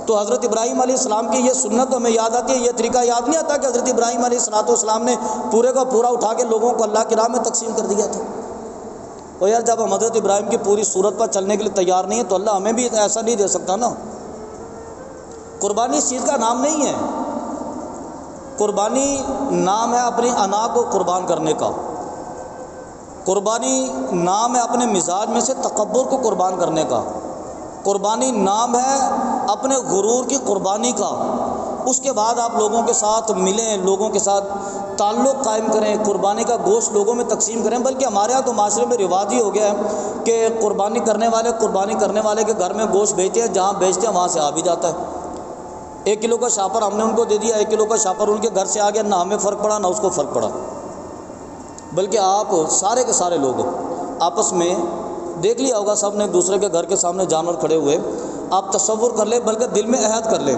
[SPEAKER 1] تو حضرت ابراہیم علیہ السلام کی یہ سنت ہمیں یاد آتی ہے، یہ طریقہ یاد نہیں آتا کہ حضرت ابراہیم علیہ السلام نے پورے کا پورا اٹھا کے لوگوں کو اللہ کی راہ میں تقسیم کر دیا تھا۔ اور یار جب ہم حضرت ابراہیم کی پوری صورت پر چلنے کے لیے تیار نہیں ہے تو اللہ ہمیں بھی ایسا نہیں دے سکتا نا۔ قربانی اس چیز کا نام نہیں ہے، قربانی نام ہے اپنی انا کو قربان کرنے کا، قربانی نام ہے اپنے مزاج میں سے تکبر کو قربان کرنے کا، قربانی نام ہے اپنے غرور کی قربانی کا۔ اس کے بعد آپ لوگوں کے ساتھ ملیں، لوگوں کے ساتھ تعلق قائم کریں، قربانی کا گوشت لوگوں میں تقسیم کریں۔ بلکہ ہمارے ہاں تو معاشرے میں رواج ہی ہو گیا ہے کہ قربانی کرنے والے کے گھر میں گوشت بھیجتے ہیں، جہاں بھیجتے ہیں وہاں سے آ بھی جاتا ہے۔ 1 کلو کا شاپر ہم نے ان کو دے دیا، 1 کلو کا شاپر ان کے گھر سے آ گیا، نہ ہمیں فرق پڑا نہ اس کو فرق پڑا۔ بلکہ آپ سارے کے سارے لوگ آپس میں دیکھ لیا ہوگا، سب نے ایک دوسرے کے گھر کے سامنے جانور کھڑے ہوئے، آپ تصور کر لیں، بلکہ دل میں عہد کر لیں،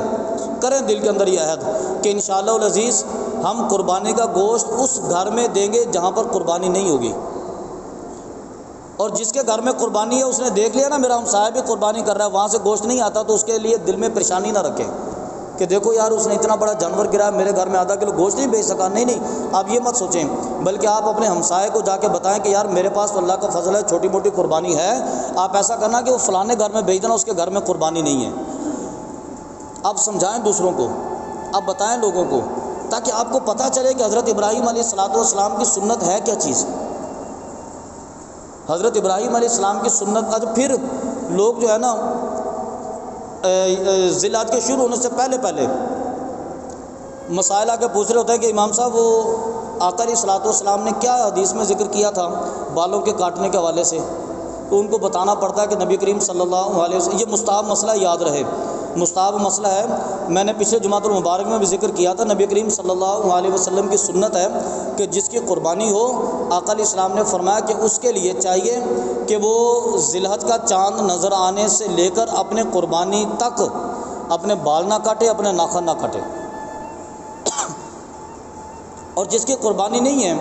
[SPEAKER 1] کریں دل کے اندر یہ عہد کہ انشاءاللہ العزیز ہم قربانی کا گوشت اس گھر میں دیں گے جہاں پر قربانی نہیں ہوگی، اور جس کے گھر میں قربانی ہے اس نے دیکھ لیا نا میرا ہمسایہ بھی قربانی کر رہا ہے، وہاں سے گوشت نہیں آتا، تو اس کے لیے دل میں پریشانی نہ رکھیں کہ دیکھو یار اس نے اتنا بڑا جانور گرایا، میرے گھر میں آدھا کلو گوشت نہیں بھیج سکا۔ نہیں، آپ یہ مت سوچیں، بلکہ آپ اپنے ہمسائے کو جا کے بتائیں کہ یار میرے پاس تو اللہ کا فضل ہے، چھوٹی موٹی قربانی ہے، آپ ایسا کرنا کہ وہ فلانے گھر میں بھیج دینا، اس کے گھر میں قربانی نہیں ہے۔ آپ سمجھائیں دوسروں کو، آپ بتائیں لوگوں کو، تاکہ آپ کو پتہ چلے کہ حضرت ابراہیم علیہ السلام کی سنت ہے کیا چیز۔ حضرت ابراہیم علیہ السلام کی سنت، پھر لوگ جو ہے نا ذی الحج کے شروع ہونے سے پہلے مسائل آ کے پوچھ رہے ہوتے ہیں کہ امام صاحب وہ آقا علیہ السلام نے کیا حدیث میں ذکر کیا تھا بالوں کے کاٹنے کے حوالے سے، تو ان کو بتانا پڑتا ہے کہ نبی کریم صلی اللہ علیہ وسلم، یہ مستحب مسئلہ یاد رہے، مستحب مسئلہ ہے، میں نے پچھلے جمعۃ المبارک میں بھی ذکر کیا تھا، نبی کریم صلی اللہ علیہ وسلم کی سنت ہے کہ جس کی قربانی ہو، آقا علیہ السلام نے فرمایا کہ اس کے لیے چاہیے کہ وہ ذی الحج کا چاند نظر آنے سے لے کر اپنے قربانی تک اپنے بال نہ کاٹے، اپنے ناخن نہ کاٹے، اور جس کی قربانی نہیں ہے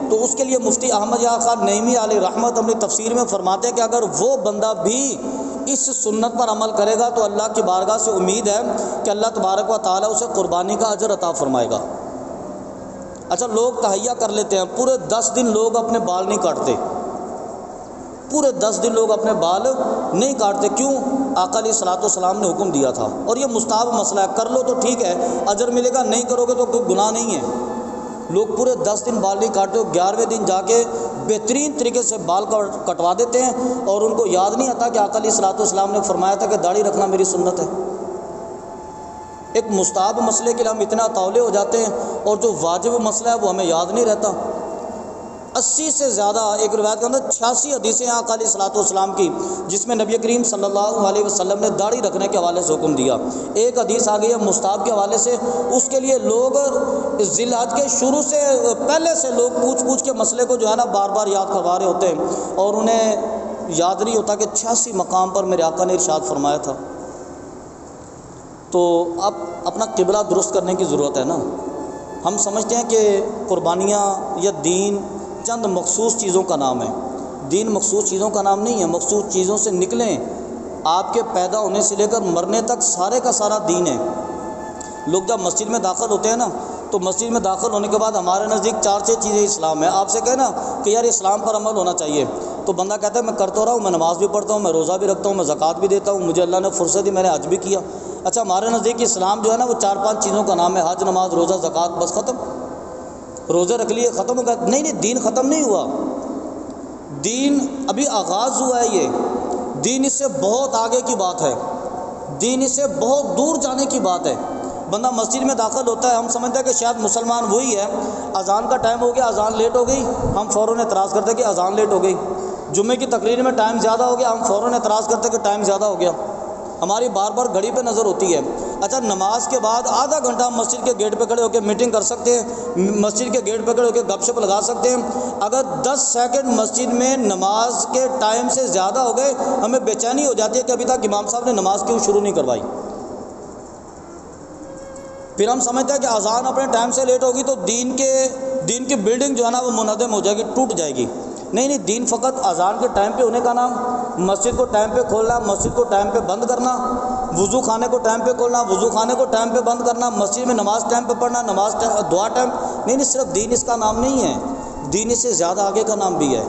[SPEAKER 1] تو اس کے لیے مفتی احمد یحییٰ خان نعیمی علیہ رحمت اپنی تفسیر میں فرماتے ہیں کہ اگر وہ بندہ بھی اس سنت پر عمل کرے گا تو اللہ کی بارگاہ سے امید ہے کہ اللہ تبارک و تعالیٰ اسے قربانی کا اجر عطا فرمائے گا۔ اچھا، لوگ تہیہ کر لیتے ہیں، پورے 10 دن لوگ اپنے بال نہیں کاٹتے، پورے 10 دن لوگ اپنے بال نہیں کاٹتے، کیوں؟ آقا علیہ السلام نے حکم دیا تھا، اور یہ مستحب مسئلہ ہے، کر لو تو ٹھیک ہے اجر ملے گا، نہیں کرو گے تو کوئی گناہ نہیں ہے۔ لوگ پورے 10 دن بال نہیں کاٹتے، 11ویں دن جا کے بہترین طریقے سے بال کٹوا دیتے ہیں، اور ان کو یاد نہیں آتا کہ آقا علیہ السلام نے فرمایا تھا کہ داڑھی رکھنا میری سنت ہے۔ ایک مستحب مسئلے کے لیے ہم اتنا تاولے ہو جاتے ہیں، اور جو واجب مسئلہ ہے وہ ہمیں یاد نہیں رہتا۔ 80 سے زیادہ، ایک روایت کے اندر 86 حدیثیں آقا علیہ السلام کی جس میں نبی کریم صلی اللہ علیہ وسلم نے داڑھی رکھنے کے حوالے سے حکم دیا۔ ایک حدیث آ گئی ہے مستحب کے حوالے سے، اس کے لیے لوگ ذی الحج کے شروع سے پہلے سے لوگ پوچھ کے مسئلے کو جو ہے نا بار بار یاد کروا رہے ہوتے ہیں، اور انہیں یاد نہیں ہوتا کہ 86 مقام پر میرے آقا نے ارشاد فرمایا تھا۔ تو اب اپنا قبلہ درست کرنے کی ضرورت ہے نا۔ ہم سمجھتے ہیں کہ قربانیاں یا دین چند مخصوص چیزوں کا نام ہے، دین مخصوص چیزوں کا نام نہیں ہے، مخصوص چیزوں سے نکلیں، آپ کے پیدا ہونے سے لے کر مرنے تک سارے کا سارا دین ہے۔ لوگ جب مسجد میں داخل ہوتے ہیں نا تو مسجد میں داخل ہونے کے بعد ہمارے نزدیک 4-6 چیزیں اسلام ہے. آپ سے کہے نا کہ یار اسلام پر عمل ہونا چاہیے تو بندہ کہتا ہے میں کر تو رہا ہوں, میں نماز بھی پڑھتا ہوں, میں روزہ بھی رکھتا ہوں, میں زکوٰۃ بھی دیتا ہوں, مجھے اللہ نے فرصت دی, میں نے حج بھی کیا. اچھا ہمارے نزدیک اسلام جو ہے نا وہ 4-5 چیزوں کا نام ہے, حج, نماز, روزہ, زکوٰۃ, بس ختم. روزے رکھ لیے ختم ہو گیا. نہیں, دین ختم نہیں ہوا, دین ابھی آغاز ہوا ہے. یہ دین اس سے بہت آگے کی بات ہے, دین اس سے بہت دور جانے کی بات ہے. بندہ مسجد میں داخل ہوتا ہے, ہم سمجھتے ہیں کہ شاید مسلمان وہی ہے. اذان کا ٹائم ہو گیا, اذان لیٹ ہو گئی, ہم فوراً اعتراض کرتے ہیں کہ اذان لیٹ ہو گئی. جمعے کی تقریر میں ٹائم زیادہ ہو گیا, ہم فوراً اعتراض کرتے ہیں کہ ٹائم زیادہ ہو گیا. ہماری بار بار گھڑی پہ نظر ہوتی ہے. اچھا نماز کے بعد آدھا گھنٹہ ہم مسجد کے گیٹ پہ کھڑے ہو کے میٹنگ کر سکتے ہیں, مسجد کے گیٹ پہ کھڑے ہو کے گپ شپ لگا سکتے ہیں. اگر 10 سیکنڈ مسجد میں نماز کے ٹائم سے زیادہ ہو گئے ہمیں بے چینی ہو جاتی ہے کہ ابھی تک امام صاحب نے نماز کیوں شروع نہیں کروائی. پھر ہم سمجھتے ہیں کہ اذان اپنے ٹائم سے لیٹ ہوگی تو دین کی بلڈنگ جو ہے نا وہ منہدم ہو جائے گی, ٹوٹ جائے گی. نہیں, دین فقط اذان کے ٹائم پہ ہونے کا نام, مسجد کو ٹائم پہ کھولنا, مسجد کو ٹائم پہ بند کرنا, وضو خانے کو ٹائم پہ کھولنا, وضو خانے کو ٹائم پہ بند کرنا, مسجد میں نماز ٹائم پہ پڑھنا, نماز دعا ٹائم. نہیں, صرف دین اس کا نام نہیں ہے, دین اس سے زیادہ آگے کا نام بھی ہے.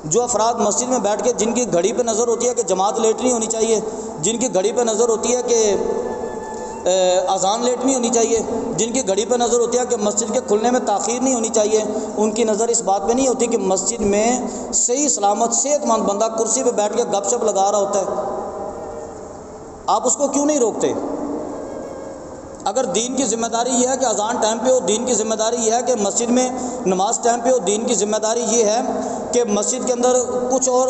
[SPEAKER 1] جو افراد مسجد میں بیٹھ کے جن کی گھڑی پہ نظر ہوتی ہے کہ جماعت لیٹ نہیں ہونی چاہیے, جن کی گھڑی پہ نظر ہوتی ہے کہ اذان لیٹ نہیں ہونی چاہیے, جن کی گھڑی پہ نظر ہوتی ہے کہ مسجد کے کھلنے میں تاخیر نہیں ہونی چاہیے, ان کی نظر اس بات پہ نہیں ہوتی کہ مسجد میں صحیح سلامت صحت مند بندہ کرسی پہ بیٹھ کے گپ شپ لگا رہا ہوتا ہے. آپ اس کو کیوں نہیں روکتے؟ اگر دین کی ذمہ داری یہ ہے کہ اذان ٹائم پہ ہو, دین کی ذمہ داری یہ ہے کہ مسجد میں نماز ٹائم پہ ہو, دین کی ذمہ داری یہ ہے کہ مسجد کے اندر کچھ اور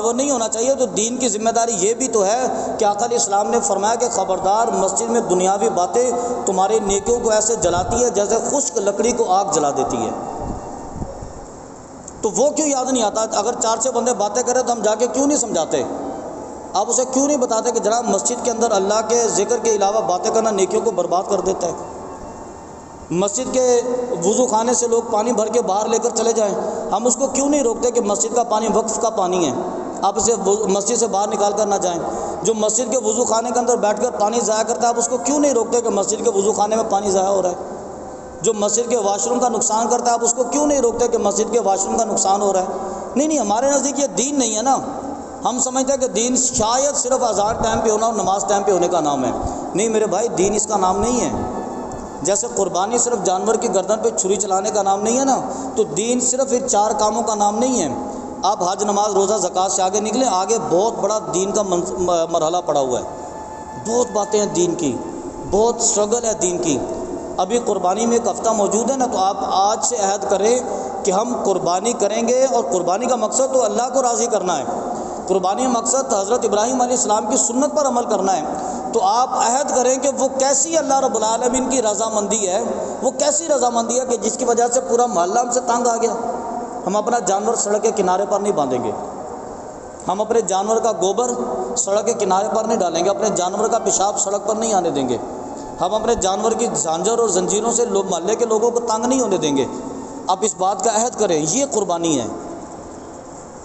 [SPEAKER 1] وہ نہیں ہونا چاہیے, تو دین کی ذمہ داری یہ بھی تو ہے کہ آقا علیہ السلام نے فرمایا کہ خبردار مسجد میں دنیاوی باتیں تمہاری نیکیوں کو ایسے جلاتی ہے جیسے خشک لکڑی کو آگ جلا دیتی ہے. تو وہ کیوں یاد نہیں آتا؟ اگر 4-6 بندے باتیں کریں تو ہم جا کے کیوں نہیں سمجھاتے؟ آپ اسے کیوں نہیں بتاتے کہ جناب مسجد کے اندر اللہ کے ذکر کے علاوہ باتیں کرنا نیکیوں کو برباد کر دیتا ہے. مسجد کے وضو خانے سے لوگ پانی بھر کے باہر لے کر چلے جائیں, ہم اس کو کیوں نہیں روکتے کہ مسجد کا پانی وقف کا پانی ہے, آپ اسے مسجد سے باہر نکال کر نہ جائیں. جو مسجد کے وضو خانے کے اندر بیٹھ کر پانی ضائع کرتا ہے, آپ اس کو کیوں نہیں روکتے کہ مسجد کے وضو خانے میں پانی ضائع ہو رہا ہے. جو مسجد کے واش روم کا نقصان کرتا ہے, آپ اس کو کیوں نہیں روکتے کہ مسجد کے واش روم کا نقصان ہو رہا ہے. نہیں, ہمارے نزدیک یہ دین نہیں ہے نا. ہم سمجھتے ہیں کہ دین شاید صرف اذان ٹائم پہ ہونا اور نماز ٹائم پہ ہونے کا نام ہے. نہیں میرے بھائی, دین اس کا نام نہیں ہے. جیسے قربانی صرف جانور کی گردن پہ چھری چلانے کا نام نہیں ہے نا, تو دین صرف ان 4 کاموں کا نام نہیں ہے. آپ حج, نماز, روزہ, زکوٰۃ سے آگے نکلیں, آگے بہت بڑا دین کا مرحلہ پڑا ہوا ہے. بہت باتیں ہیں دین کی, بہت سٹرگل ہے دین کی. ابھی قربانی میں ایک ہفتہ موجود ہے نا, تو آپ آج سے عہد کریں کہ ہم قربانی کریں گے, اور قربانی کا مقصد تو اللہ کو راضی کرنا ہے. قربانی مقصد حضرت ابراہیم علیہ السلام کی سنت پر عمل کرنا ہے. تو آپ عہد کریں کہ وہ کیسی اللہ رب العالمین کی رضامندی ہے, وہ کیسی رضامندی ہے کہ جس کی وجہ سے پورا محلہ ہم سے تنگ آ گیا. ہم اپنا جانور سڑک کے کنارے پر نہیں باندھیں گے, ہم اپنے جانور کا گوبر سڑک کے کنارے پر نہیں ڈالیں گے, اپنے جانور کا پیشاب سڑک پر نہیں آنے دیں گے, ہم اپنے جانور کی جھانجر اور زنجیروں سے محلے کے لوگوں کو تنگ نہیں ہونے دیں گے. آپ اس بات کا عہد کریں, یہ قربانی ہے.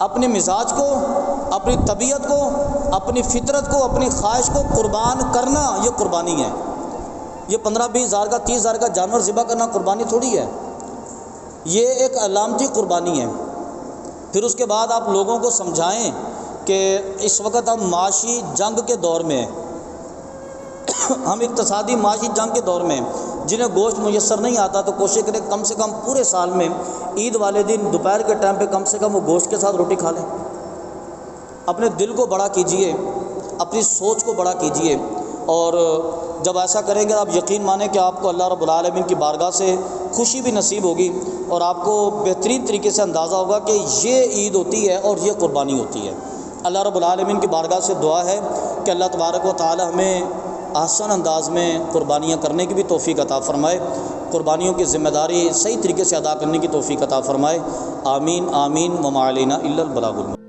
[SPEAKER 1] اپنے مزاج کو, اپنی طبیعت کو, اپنی فطرت کو, اپنی خواہش کو قربان کرنا, یہ قربانی ہے. یہ 15-20 ہزار کا 30 ہزار کا جانور ذبح کرنا قربانی تھوڑی ہے, یہ ایک علامتی قربانی ہے. پھر اس کے بعد آپ لوگوں کو سمجھائیں کہ اس وقت ہم معاشی جنگ کے دور میں ہیں, ہم اقتصادی معاشی جنگ کے دور میں ہیں. جنہیں گوشت میسر نہیں آتا تو کوشش کریں کم سے کم پورے سال میں عید والے دن دوپہر کے ٹائم پہ کم سے کم وہ گوشت کے ساتھ روٹی کھا لیں. اپنے دل کو بڑا کیجئے, اپنی سوچ کو بڑا کیجئے, اور جب ایسا کریں گے آپ یقین مانیں کہ آپ کو اللہ رب العالمین کی بارگاہ سے خوشی بھی نصیب ہوگی, اور آپ کو بہترین طریقے سے اندازہ ہوگا کہ یہ عید ہوتی ہے اور یہ قربانی ہوتی ہے. اللہ رب العالمین کی بارگاہ سے دعا ہے کہ اللہ تبارک و تعالی ہمیں احسن انداز میں قربانیاں کرنے کی بھی توفیق عطا فرمائے, قربانیوں کی ذمہ داری صحیح طریقے سے ادا کرنے کی توفیق عطا فرمائے. آمین آمین. وما علینا الا البلاغ المبین.